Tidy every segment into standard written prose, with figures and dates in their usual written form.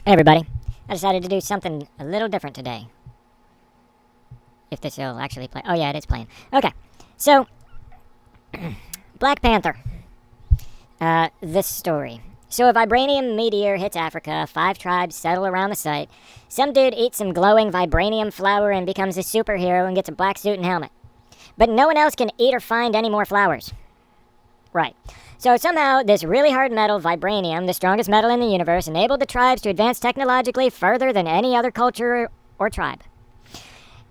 Hey everybody, I decided to do something a little different today. If this will actually play. Oh yeah, it is playing. Okay, so Black Panther. This story. So a vibranium meteor hits Africa, 5 tribes settle around the site. Some dude eats some glowing vibranium flower and becomes a superhero and gets a black suit and helmet. But no one else can eat or find any more flowers. Right. So somehow, this really hard metal, vibranium, the strongest metal in the universe, enabled the tribes to advance technologically further than any other culture or tribe.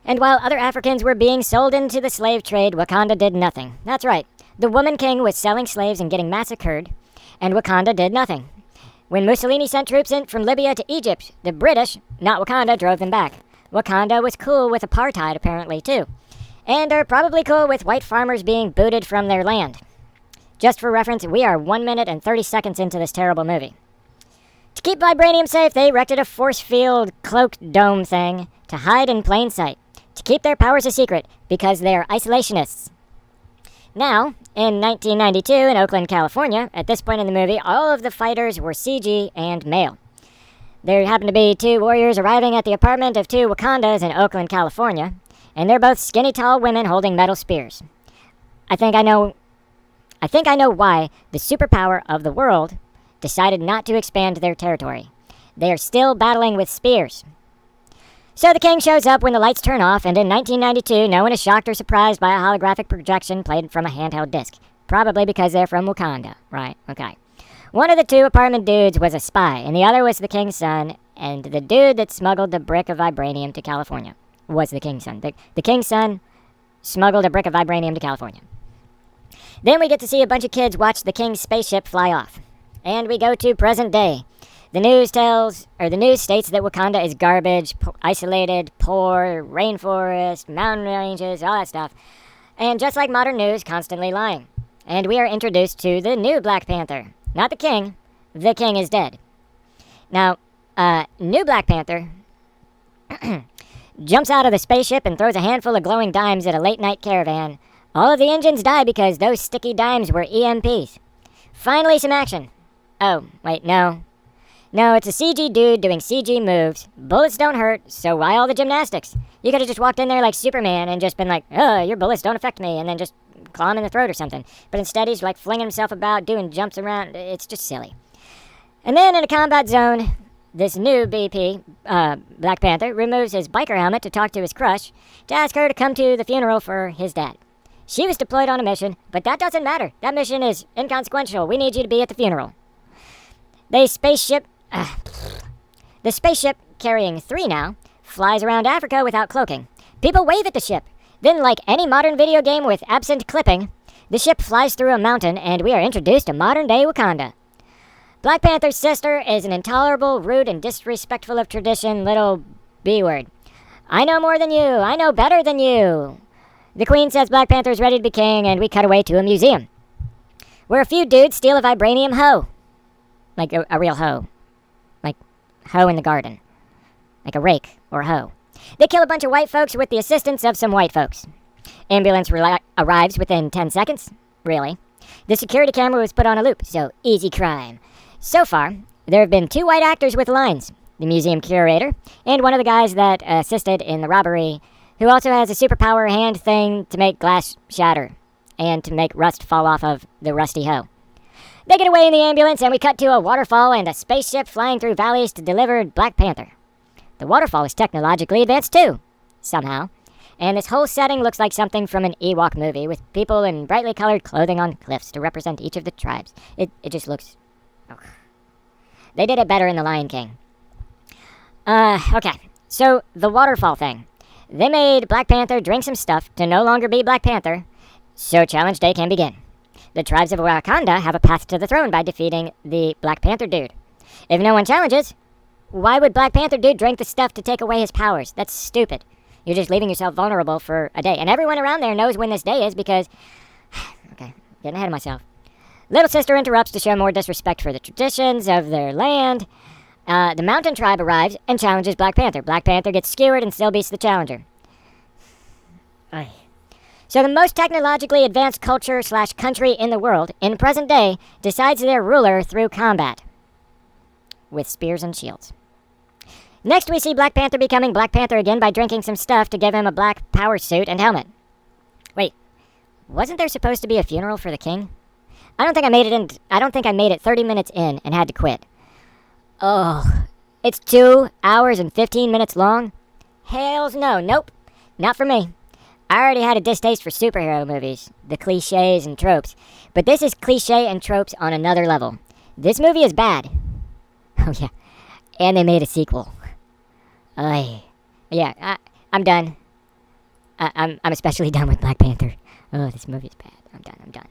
And while other Africans were being sold into the slave trade, Wakanda did nothing. That's right. The Woman King was selling slaves and getting massacred, and Wakanda did nothing. When Mussolini sent troops in from Libya to Egypt, the British, not Wakanda, drove them back. Wakanda was cool with apartheid, apparently, too. And are probably cool with white farmers being booted from their land. Just for reference, we are 1 minute and 30 seconds into this terrible movie. To keep vibranium safe, they erected a force field cloak dome thing to hide in plain sight, to keep their powers a secret, because they are isolationists. Now, in 1992 in Oakland, California, at this point in the movie, all of the fighters were CG and male. There happened to be 2 warriors arriving at the apartment of 2 Wakandas in Oakland, California, and they're both skinny, tall women holding metal spears. I think I know why the superpower of the world decided not to expand their territory. They are still battling with spears. So the king shows up when the lights turn off, and in 1992, no one is shocked or surprised by a holographic projection played from a handheld disc. Probably because they're from Wakanda. Right, okay. One of the 2 apartment dudes was a spy, and the other was the king's son, and the dude that smuggled the brick of vibranium to California was the king's son. The king's son smuggled a brick of vibranium to California. Then we get to see a bunch of kids watch the king's spaceship fly off. And we go to present day. The news states that Wakanda is garbage, isolated, poor, rainforest, mountain ranges, all that stuff. And just like modern news, constantly lying. And we are introduced to the new Black Panther. Not the king. The king is dead. Now, new Black Panther jumps out of the spaceship and throws a handful of glowing dimes at a late-night caravan. All of the engines die because those sticky dimes were EMPs. Finally, some action. Oh, wait, no. No, it's a CG dude doing CG moves. Bullets don't hurt, so why all the gymnastics? You could have just walked in there like Superman and just been like, your bullets don't affect me, and then just claw him in the throat or something. But instead, he's like flinging himself about, doing jumps around. It's just silly. And then in a combat zone, this new BP, Black Panther, removes his biker helmet to talk to his crush to ask her to come to the funeral for his dad. She was deployed on a mission, but that doesn't matter. That mission is inconsequential. We need you to be at the funeral. The spaceship, carrying 3 now, flies around Africa without cloaking. People wave at the ship. Then, like any modern video game with absent clipping, the ship flies through a mountain, and we are introduced to modern-day Wakanda. Black Panther's sister is an intolerable, rude, and disrespectful of tradition little B-word. I know more than you. I know better than you. The queen says Black Panther is ready to be king, and we cut away to a museum, where a few dudes steal a vibranium hoe. Like a real hoe. Like hoe in the garden. Like a rake or a hoe. They kill a bunch of white folks with the assistance of some white folks. Ambulance arrives within 10 seconds. Really. The security camera was put on a loop, so easy crime. So far, there have been 2 white actors with lines. The museum curator, and one of the guys that assisted in the robbery, who also has a superpower hand thing to make glass shatter, and to make rust fall off of the rusty hoe. They get away in the ambulance, and we cut to a waterfall and a spaceship flying through valleys to deliver Black Panther. The waterfall is technologically advanced too, somehow, and this whole setting looks like something from an Ewok movie, with people in brightly colored clothing on cliffs to represent each of the tribes. It just looks... Oh. They did it better in The Lion King. Okay, so the waterfall thing. They made Black Panther drink some stuff to no longer be Black Panther, so Challenge Day can begin. The tribes of Wakanda have a path to the throne by defeating the Black Panther dude. If no one challenges, why would Black Panther dude drink the stuff to take away his powers? That's stupid. You're just leaving yourself vulnerable for a day. And everyone around there knows when this day is because... Okay, getting ahead of myself. Little sister interrupts to show more disrespect for the traditions of their land. The mountain tribe arrives and challenges Black Panther. Black Panther gets skewered and still beats the challenger. So the most technologically advanced culture/country in the world, in present day, decides their ruler through combat. With spears and shields. Next, we see Black Panther becoming Black Panther again by drinking some stuff to give him a black power suit and helmet. Wait, wasn't there supposed to be a funeral for the king? I don't think I made it 30 minutes in and had to quit. Oh, it's 2 hours and 15 minutes long? Hells no, nope, not for me. I already had a distaste for superhero movies, the cliches and tropes, but this is cliche and tropes on another level. This movie is bad. Oh yeah, and they made a sequel. I'm done. I'm especially done with Black Panther. Oh, this movie is bad. I'm done.